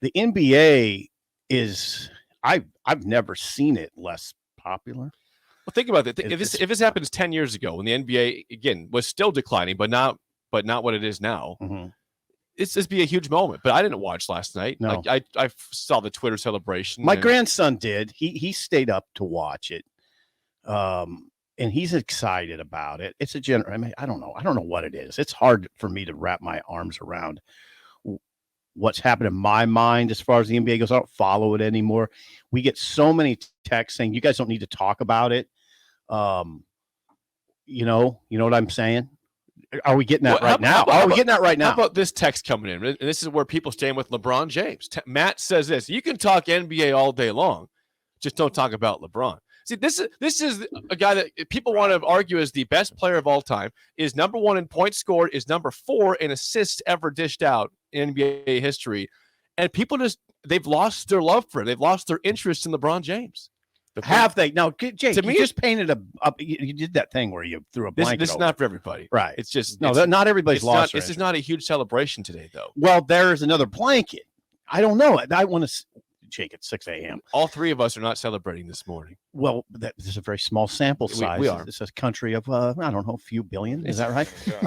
the NBA is I've never seen it less popular. Well, think about it. If this happens 10 years ago, when the NBA again was still declining, but not what it is now, it's be a huge moment. But I didn't watch last night. No. I saw the Twitter celebration. My grandson did. He stayed up to watch it, and he's excited about it. It's I mean, I don't know what it is. It's hard for me to wrap my arms around what's happened in my mind as far as the NBA goes. I don't follow it anymore. We get so many texts saying you guys don't need to talk about it. You know what I'm saying? Are we getting that right now? Are we getting that right now? How about this text coming in? And this is where people stand with LeBron James. Matt says this: you can talk NBA all day long, just don't talk about LeBron. See, this is a guy that people want to argue is the best player of all time, is number 1 in points scored, is number 4 in assists ever dished out in NBA history. And people they've lost their love for it. They've lost their interest in LeBron James. Have they? No, Jake, you just painted you did that thing where you threw a blanket This is not for everybody. Right. It's just not everybody's lost. This is not a huge celebration today, though. Well, there's another blanket. I don't know. I want to Jake at 6 a.m. All 3 of us are not celebrating this morning. Well, this is a very small sample size. We are. It's a country of I don't know, a few billion. Is that right? Fair.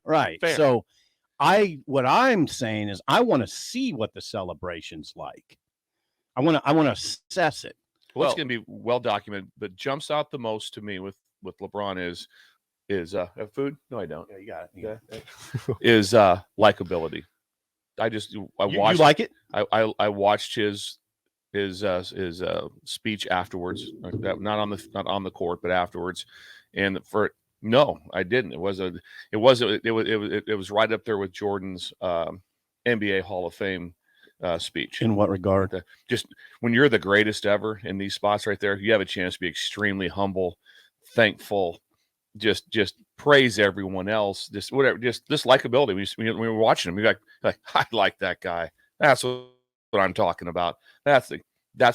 Right. Fair. So what I'm saying is I want to see what the celebration's like. I want to assess it. Well, it's going to be well documented, but jumps out the most to me with LeBron is have food? No, I don't. Yeah, you got it. Is likability. I watched. You like it? I watched his speech afterwards. Not on the court, but afterwards, and no, I didn't. It was right up there with Jordan's NBA Hall of Fame speech. In what regard? Just when you're the greatest ever in these spots right there, you have a chance to be extremely humble, thankful, just praise everyone else. Just whatever, just this likability. When we were watching him, you're like, I like that guy. That's what I'm talking about. That's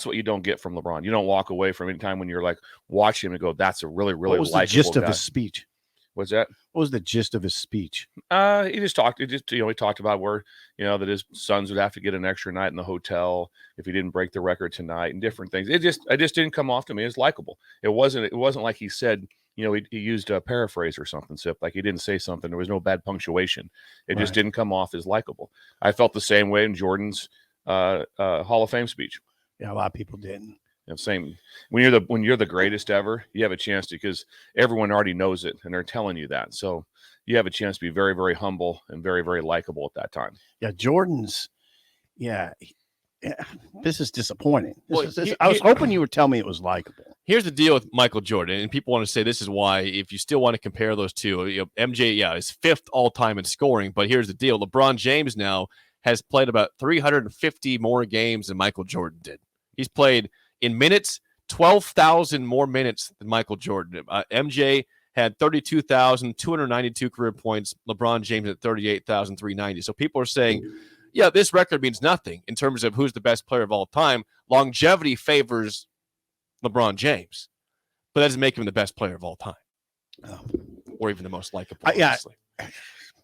what you don't get from LeBron. You don't walk away from any time when you're like watching him and go, that's a really, really likable guy. What was the gist of his speech? What's that? What was the gist of his speech? He talked about where, that his sons would have to get an extra night in the hotel if he didn't break the record tonight and different things. It just didn't come off to me as likable. It wasn't like he said, he used a paraphrase or something, like he didn't say something. There was no bad punctuation. It just didn't come off as likable. I felt the same way in Jordan's Hall of Fame speech. Yeah, a lot of people didn't. Same. When you're the greatest ever, you have a chance to, because everyone already knows it and they're telling you that. So you have a chance to be very, very humble and very, very likable at that time. Yeah, Jordan's. Yeah, this is disappointing. I was hoping you would tell me it was likable. Here's the deal with Michael Jordan, and people want to say this is why, if you still want to compare those two, MJ, is 5th all time in scoring. But here's the deal: LeBron James now has played about 350 more games than Michael Jordan did. He's played in minutes 12,000 more minutes than Michael Jordan. MJ had 32,292 career points. LeBron James at 38,390. So people are saying, this record means nothing in terms of who's the best player of all time. Longevity favors LeBron James, but that doesn't make him the best player of all time, or even the most likable.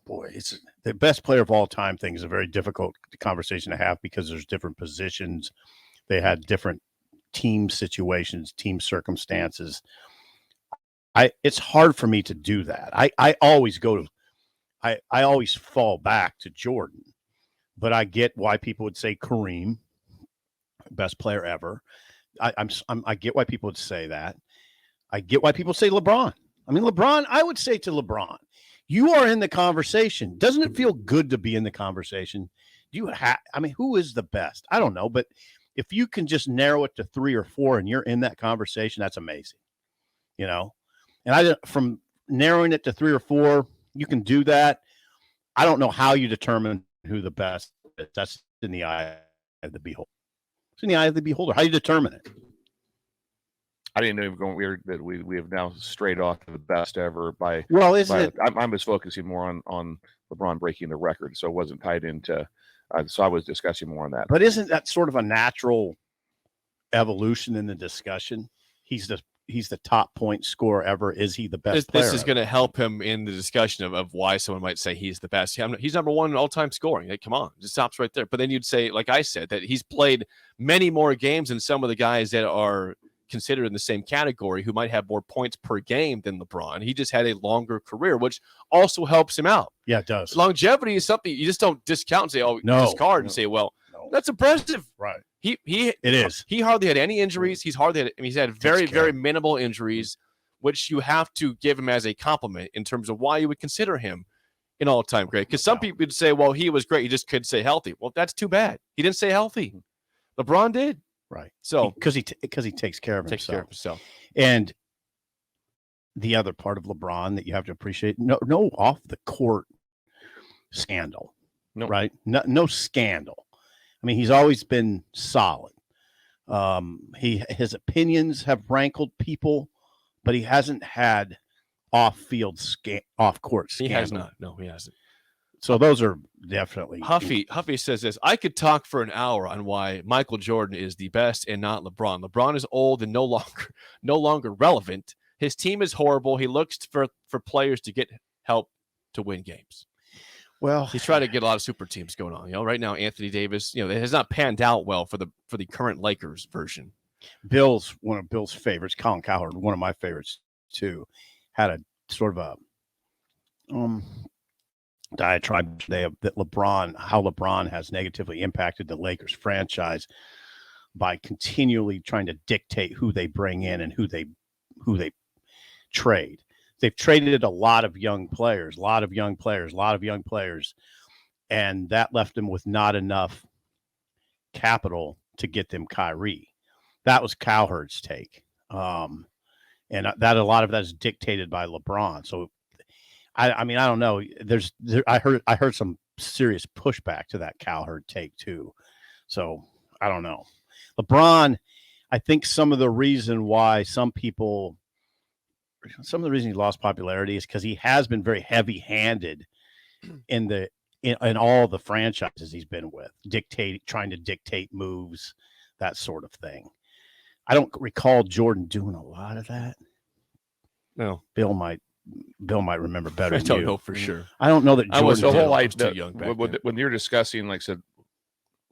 Boy, it's the best player of all time thing is a very difficult conversation to have because there's different positions. They had different team situations, team circumstances. It's hard for me to do that. I always fall back to Jordan, but I get why people would say Kareem, best player ever. I get why people would say that. I get why people say LeBron. I mean, LeBron, I would say to LeBron, you are in the conversation. Doesn't it feel good to be in the conversation? Who is the best? I don't know, but if you can just narrow it to 3 or 4 and you're in that conversation, that's amazing. And from narrowing it to 3 or 4, you can do that. I don't know how you determine who the best is. That's in the eye of the beholder. It's in the eye of the beholder. How do you determine it? I didn't know you were going weird that we have now strayed off to the best ever by. Well, I'm just focusing more on LeBron breaking the record, so it wasn't tied into. So I was discussing more on that. But isn't that sort of a natural evolution in the discussion? He's the he's the top point scorer ever? Is he the best player? This is ever? going to help him in the discussion of why someone might say he's the best. He's number one in all-time scoring. Like, come on, it stops right there. But then you'd say, like I said, that he's played many more games than some of the guys that are considered in the same category who might have more points per game than LeBron. He just had a longer career, which also helps him out. Yeah, it does. Longevity is something you just don't discount and say, oh, discard and say, well, that's impressive. Right. It is. He hardly had any injuries. He's had very minimal injuries, which you have to give him as a compliment in terms of why you would consider him an all-time great. Because some people would say, well, he was great. He just couldn't stay healthy. Well, that's too bad. He didn't stay healthy. LeBron did. Right. So because he takes care of himself. And the other part of LeBron that you have to appreciate, no off the court scandal. No. Right? No scandal. I mean, he's always been solid. His opinions have rankled people, but he hasn't had off-court scandal. he has not. No, he hasn't. So those are definitely Huffy says this. I could talk for an hour on why Michael Jordan is the best and not LeBron. LeBron is old and no longer relevant. His team is horrible. He looks for players to get help to win games. Well, he's trying to get a lot of super teams going on. Right now, Anthony Davis, it has not panned out well for the current Lakers version. One of Bill's favorites, Colin Cowherd, one of my favorites too, had a sort of a diatribe today that how LeBron has negatively impacted the Lakers franchise by continually trying to dictate who they bring in and who they trade. They've traded a lot of young players, and that left them with not enough capital to get them Kyrie. That was Cowherd's take. And that a lot of that is dictated by LeBron. So I mean, I don't know. I heard some serious pushback to that Cowherd take too. So I don't know. LeBron, I think some of the reason he lost popularity is because he has been very heavy-handed in all the franchises he's been with, trying to dictate moves, that sort of thing. I don't recall Jordan doing a lot of that. No, Bill might remember better. I don't know for sure. I don't know that Jordan was the whole was too young when you're discussing, like I said,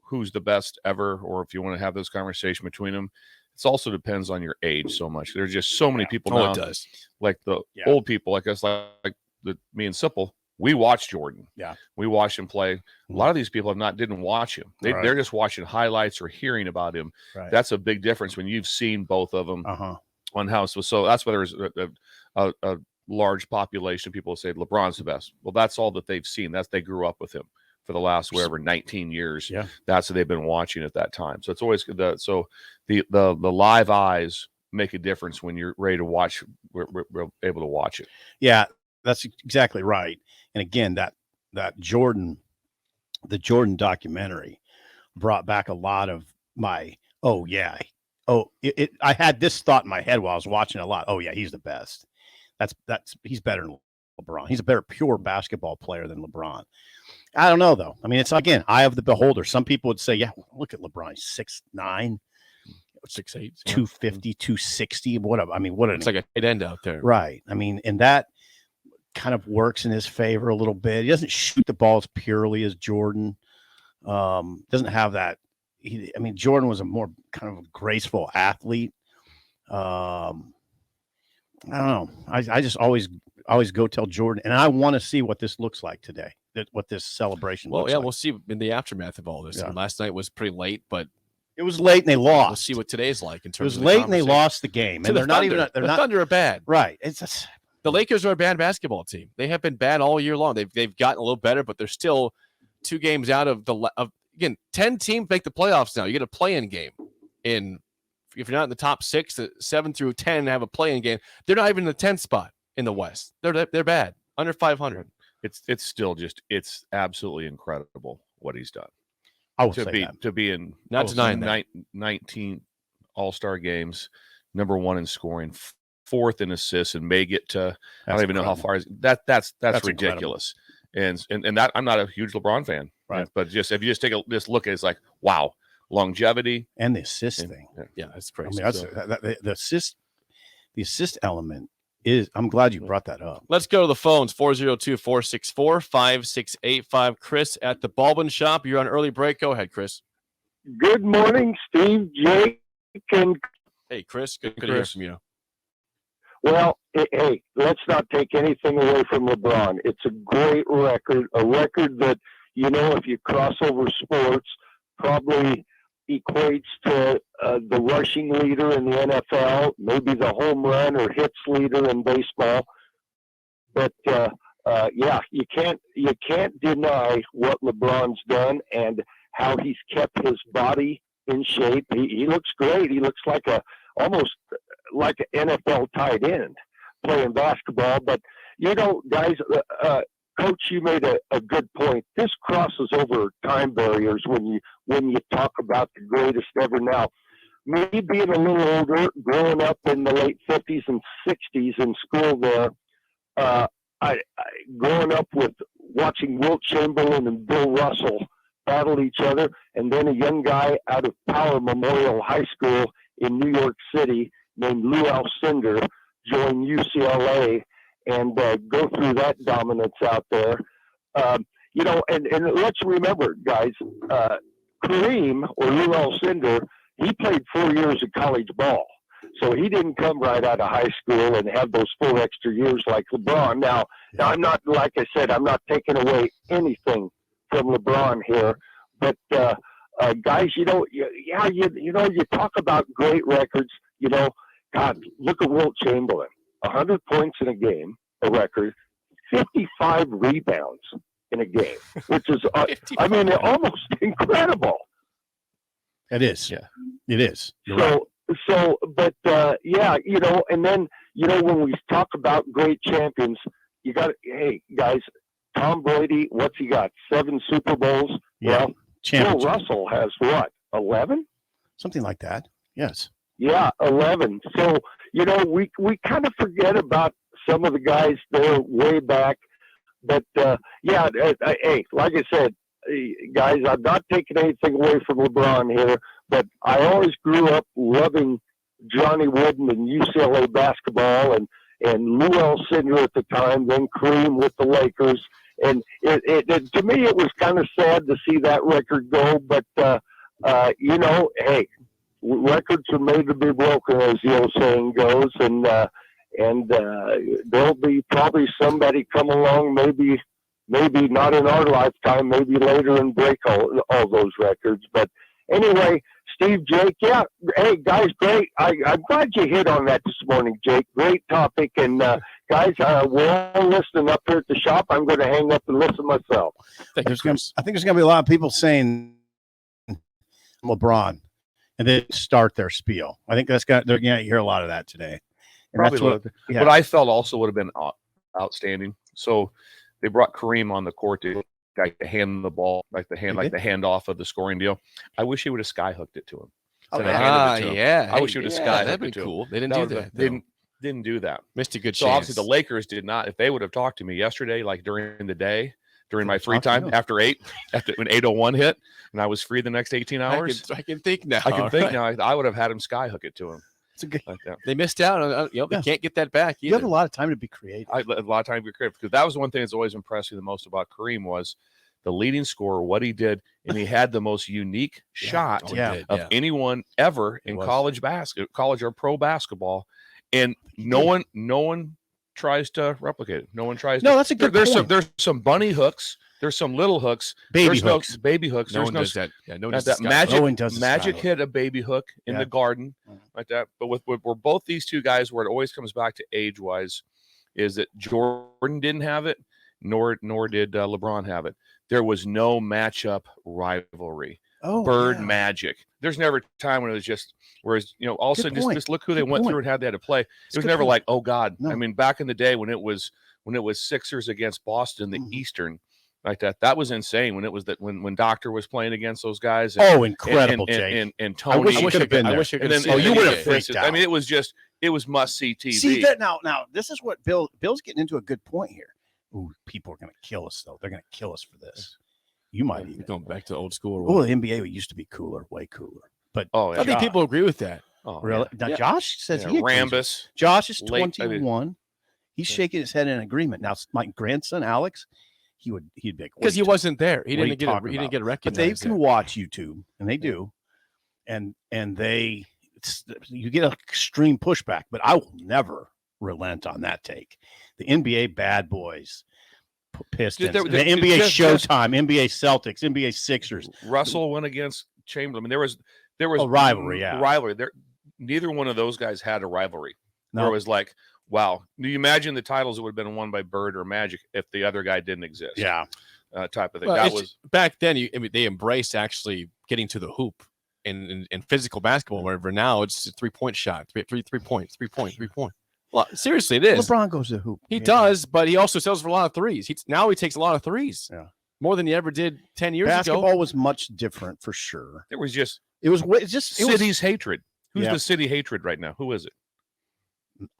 who's the best ever, or if you want to have this conversation between them, it also depends on your age so much. There's just so many people now. It does. Like the old people, like us, like me and Sipple, we watched Jordan. Yeah. We watched him play. A lot of these people didn't watch him. They're just watching highlights or hearing about him. Right. That's a big difference when you've seen both of them on how. So that's why there's a large population of people who say LeBron's the best. Well, that's all that they've seen. They grew up with him for the last 19 years. Yeah. That's what they've been watching at that time. So it's always the live eyes make a difference when you're ready to watch. We're able to watch it. Yeah, that's exactly right. And again, that the Jordan documentary brought back a lot of my, I had this thought in my head while I was watching it a lot. Oh yeah, he's the best. He's better than LeBron. He's a better pure basketball player than LeBron. I don't know though. I mean, it's again, eye of the beholder. Some people would say, yeah, look at LeBron. He's 6'9", 6'8", 250, 260, whatever. I mean, it's like a tight end out there. Right. I mean, and that kind of works in his favor a little bit. He doesn't shoot the ball as purely as Jordan. Doesn't have that. Jordan was a more kind of graceful athlete. I don't know. I just always go tell Jordan, and I want to see what this looks like today. What this celebration looks like. We'll see in the aftermath of all this. Yeah. Last night was pretty late, but it was late and they lost. We'll see what today's like in terms. It was of late and they lost the game, and the Thunder are bad. Right. The Lakers are a bad basketball team. They have been bad all year long. They've gotten a little better, but they're still 2 games out of again. 10 teams make the playoffs now. You get a play-in game. If you're not in the top 6, 7 through 10 have a play-in game. They're not even in the 10th spot in the West. They're bad, under 500. It's still it's absolutely incredible what he's done. I would say that. To be in not denying that 19 All-Star games, number 1 in scoring, 4th in assists, and may get to I don't even know how far that's ridiculous. And that I'm not a huge LeBron fan, right? But if you just take this look at it, it's like wow, longevity and the assist thing. Yeah, that's crazy. I mean, the assist the assist element is. I'm glad you brought that up. Let's go to the phones. 402-464-5685. Chris at the Baldwin Shop. You're on early break. Go ahead, Chris. Good morning, Steve, Jake, and Hey, Chris. Good to hear from you. well, hey, let's not take anything away from LeBron. It's a great record, a record that, if you cross over sports, probably equates to the rushing leader in the NFL, maybe the home run or hits leader in baseball. But yeah, you can't deny what LeBron's done and how he's kept his body in shape. He looks great. He looks like almost like an NFL tight end playing basketball. But guys, Coach, you made a good point. This crosses over time barriers when you talk about the greatest ever. Now, me being a little older, growing up in the late 50s and 60s in school there, I growing up with watching Wilt Chamberlain and Bill Russell battle each other, and then a young guy out of Power Memorial High School in New York City named Lou Alcindor join UCLA and go through that dominance out there. And let's remember, guys, Kareem or Lou Alcindor, he played 4 years of college ball. So he didn't come right out of high school and have those 4 extra years like LeBron. Now I'm not, like I said, I'm not taking away anything from LeBron here, but guys, you talk about great records. God, look at Wilt Chamberlain, 100 points in a game, a record, 55 rebounds in a game, which is, almost incredible. It is. Yeah. It is. You're right. But and then, when we talk about great champions, hey, guys, Tom Brady, what's he got? 7 Super Bowls? Yeah. Bill Russell has what, 11? Something like that. Yes. Yeah, 11. So, we kind of forget about some of the guys there way back. But, hey, like I said, guys, I'm not taking anything away from LeBron here, but I always grew up loving Johnny Wooden and UCLA basketball and Lou Alcindor at the time, then Kareem with the Lakers. And it to me, it was kind of sad to see that record go, but, hey, records are made to be broken, as the old saying goes, and there'll be probably somebody come along, maybe not in our lifetime, maybe later, and break all those records. But anyway, Steve, Jake, yeah, hey, guys, great. I'm glad you hit on that this morning, Jake. Great topic. And, guys, we're all listening up here at the shop. I'm going to hang up and listen myself. I think there's going to be a lot of people saying LeBron and then start their spiel. I think they're going to hear a lot of that today. And Probably, but I felt also would have been outstanding. So they brought Kareem on the court to hand the ball, like the handoff of the scoring deal. I wish he would have skyhooked it to him. Yeah. I wish he would have skyhooked That'd be it to cool. him. They didn't do that. They didn't do that. Missed a good So chance. obviously the Lakers did not. If they would have talked to me yesterday, like during the day, during my free time after 8, when 8:01 hit, and I was free the next 18 hours. I can think now. I would have had him skyhook it to him. It's a good. Like that. They missed out on. They can't get that back either. You have a lot of time to be creative. A lot of time to be creative, because that was one thing that's always impressed me the most about Kareem was the leading scorer, what he did, and he had the most unique shot of anyone ever in college or pro basketball, and no one tries to replicate it. No one tries. No, that's a good point. There's some bunny hooks. There's some little hooks. Baby hooks. Baby hooks. No There's one no does that. Yeah, no one does that that. magic hit a baby hook in the garden like that. But with both these two guys, where it always comes back to age wise, is that Jordan didn't have it, nor did LeBron have it. There was no matchup rivalry. Bird magic. There's never a time when it was just, whereas, all of a sudden, just look who they went through and had to play. It was never like, oh God. No. I mean, back in the day when it was Sixers against Boston, the Eastern, like that was insane. When it was when Doctor was playing against those guys. Incredible, Jake. And Tony. I wish you could have been there. I wish you could have. You would have freaked out. I mean, it was must see TV. See that now this is what Bill's getting into a good point here. Ooh, people are going to kill us though. They're going to kill us for this. You might even going back to old school. Oh, the NBA used to be cooler, way cooler. But I think people agree with that. Oh, Really? yeah. Now, Yeah. Josh says Yeah, he agrees. Rambus. Josh is Late- I mean- 21. He's Yeah. shaking his head in agreement. Now, my grandson Alex, he'd be like, "What Because are he you wasn't there. He what are didn't you get talking he didn't about? get But recognized. they can there. watch YouTube, and they do, and you get extreme pushback. But I will never relent on that take. The NBA bad boys, Pistons, There- the there- NBA just- Showtime, NBA Celtics, NBA Sixers. Russell went against Chamberlain. I mean, there was A rivalry, yeah. rivalry. Neither one of those guys had a rivalry. Where No, it was like, wow. Do you imagine the titles that would have been won by Bird or Magic if the other guy didn't exist? yeah, Type of thing. Well, That it's- was back then. They embraced actually getting to the hoop in physical basketball. Wherever now it's a 3-point shot, three points. Well, seriously, it is. LeBron goes to hoop. He does, but he also sells for a lot of threes. Now he takes a lot of threes. Yeah. More than he ever did 10 years Basketball ago. was much different for sure. there was just It was city's hatred. Who's Yeah. the city hatred right now? Who is it?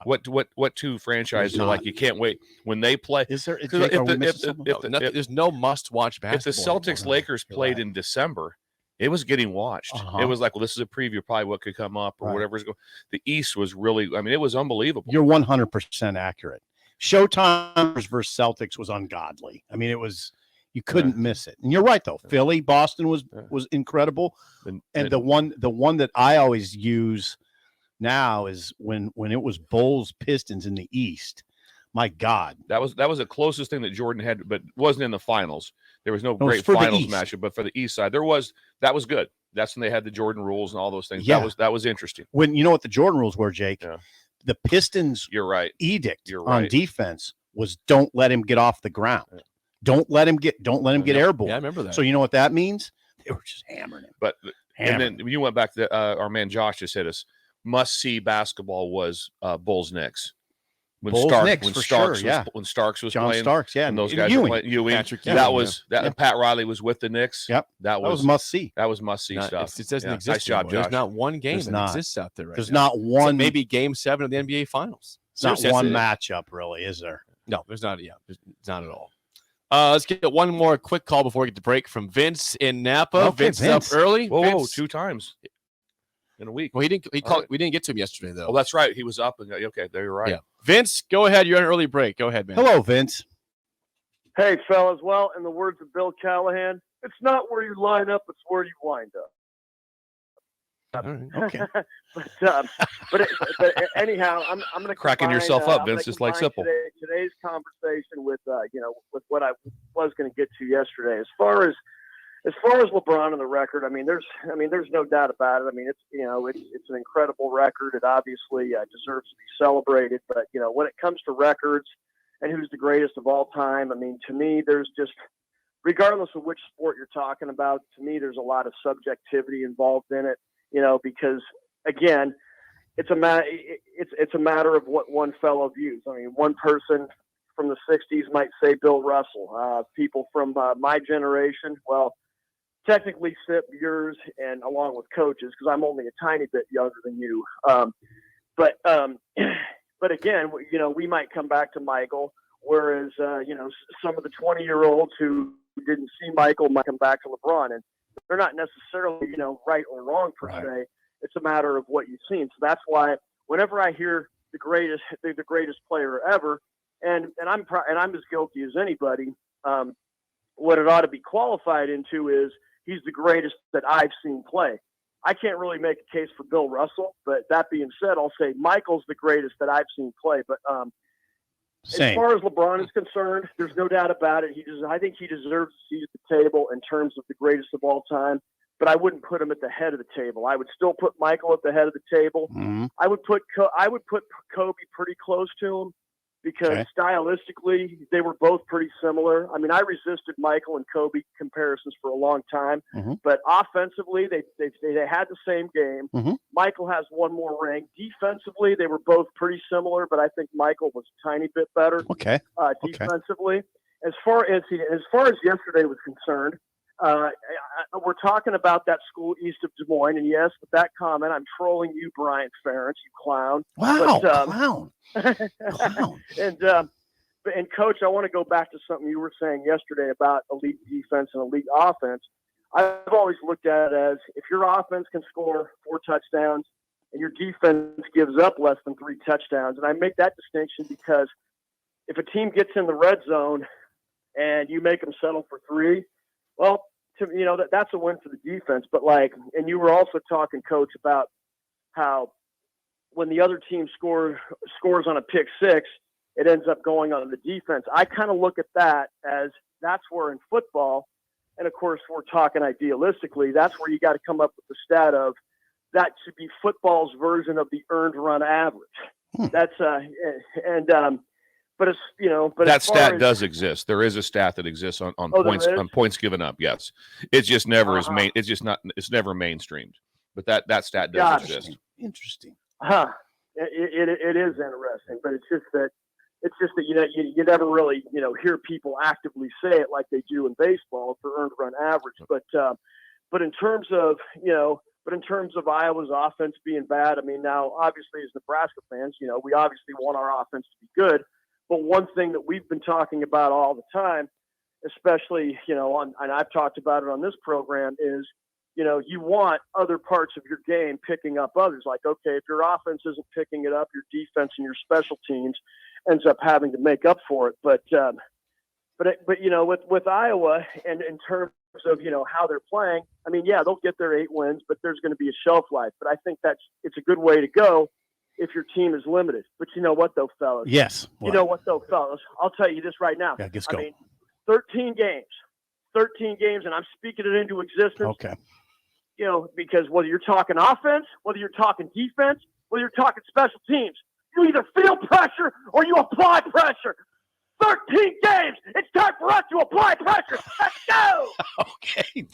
What two franchises are not. like you can't wait when they play? Is there? Because Jake, are we if missing the- something? if the- Nothing- there's no must-watch If the basketball. Celtics anymore. Lakers You're played right. in December, it was getting watched. Uh-huh. It was like, well, this is a preview of probably what could come up or Right. whatever's going. The East was really, I mean, it was unbelievable. You're 100% accurate. Showtime versus Celtics was ungodly. I mean, it was you couldn't miss it. And you're right though. Philly, Boston was incredible. And the one that I always use now is when it was Bulls Pistons in the East. My God, that was the closest thing that Jordan had, but wasn't in the finals. There was no it was great for the finals East. matchup, but for the East side, that was good. That's when they had the Jordan rules and all those things. Yeah. That was interesting. when you know what the Jordan rules were, Jake. Yeah. The Pistons You're right. edict You're on right. defense was don't let him get off the ground. Yeah. Don't let him get airborne. Yeah, I remember that. So you know what that means? They were just hammering him. But Hammering. and then you went back to our man Josh just hit us. Must see basketball was Bulls Knicks. When Bulls Starks, Knicks when for Starks sure, yeah. was, when Starks was John playing, Starks, yeah, and those and guys Ewing. were playing. Ewing. Patrick That Ewing, was that. yeah. And Pat Riley was with the Knicks. Yep. That That was was must see. must see stuff. It doesn't Yeah. exist. Nice job, anymore. There's Josh. not one game There's that not. exists out there right There's now. not one. Maybe Game 7 of the NBA Finals. It's not Seriously, one that's it. matchup, really, is there? No, there's not. Yeah, there's not at all. Let's get one more quick call before we get to break from Vince in Napa. Okay, Vince is Vince. up early. Whoa, Vince, 2 times in a week. Well, he didn't. He All called. right. We didn't get to him yesterday though. Oh, that's right. He was up and okay. There you're right. Yeah. Vince, go ahead. You're on an early break. Go ahead, man. Hello, Vince. Hey, fellas. Well, in the words of Bill Callahan, it's not where you line up, it's where you wind up. All right. Okay. but anyhow, I'm going to Cracking yourself up, Vince. It's like simple. Today's conversation with with what I was going to get to yesterday. As far as LeBron and the record, I mean, there's no doubt about it. I mean, it's an incredible record. It obviously deserves to be celebrated. But when it comes to records and who's the greatest of all time, I mean, to me, there's just, regardless of which sport you're talking about, to me, there's a lot of subjectivity involved in it. Because again, it's a matter of what one fellow views. I mean, one person from the '60s might say Bill Russell. People from my generation, well, technically Sip, yours, and along with coaches, because I'm only a tiny bit younger than you. But again, we might come back to Michael, whereas some of the 20-year-olds who didn't see Michael might come back to LeBron, and they're not necessarily right or wrong per se. It's a matter of what you've seen. So that's why whenever I hear the greatest player ever, and I'm as guilty as anybody. What it ought to be qualified into is he's the greatest that I've seen play. I can't really make a case for Bill Russell, but that being said, I'll say Michael's the greatest that I've seen play. But as far as LeBron is concerned, there's no doubt about it. I think he deserves a seat at the table in terms of the greatest of all time. But I wouldn't put him at the head of the table. I would still put Michael at the head of the table. Mm-hmm. I would put Kobe pretty close to him because stylistically they were both pretty similar. I mean, I resisted Michael and Kobe comparisons for a long time, but offensively they had the same game. Mm-hmm. Michael has one more ring. Defensively, they were both pretty similar, but I think Michael was a tiny bit better. Okay. Defensively. As far as yesterday was concerned, we're talking about that school east of Des Moines, and yes, with that comment, I'm trolling you, Brian Ferentz, you clown. Wow, But, clown. Clown. And Coach, I want to go back to something you were saying yesterday about elite defense and elite offense. I've always looked at it as if your offense can score 4 touchdowns and your defense gives up less than 3 touchdowns. And I make that distinction because if a team gets in the red zone and you make them settle for 3, well, that's a win for the defense. But and you were also talking, Coach, about how when the other team scores on a pick 6, it ends up going on the defense. I kind of look at that as that's where in football, and of course we're talking idealistically, that's where you got to come up with the stat of that should be football's version of the earned run average. That's but it's but that stat does exist. There is a stat that exists on points given up. Yes, it's just never is main. It's just not. It's never mainstreamed. But that stat does exist. Interesting. It is interesting, but it's just that you never really hear people actively say it like they do in baseball for earned run average. But in terms of Iowa's offense being bad, I mean, now obviously as Nebraska fans, we obviously want our offense to be good. But one thing that we've been talking about all the time, especially and I've talked about it on this program, is you want other parts of your game picking up others. Like, okay, if your offense isn't picking it up, your defense and your special teams ends up having to make up for it. But with Iowa and in terms of how they're playing, I mean, yeah, they'll get their 8 wins, but there's going to be a shelf life. But I think it's a good way to go if your team is limited. But you know what, though, fellas? Yes. You know what, though, fellas? I'll tell you this right now. Yeah, let's go. I mean, 13 games, and I'm speaking it into existence. Okay. Because whether you're talking offense, whether you're talking defense, whether you're talking special teams, you either feel pressure or you apply pressure. 13 games. It's time for us to apply pressure. Let's go. Okay.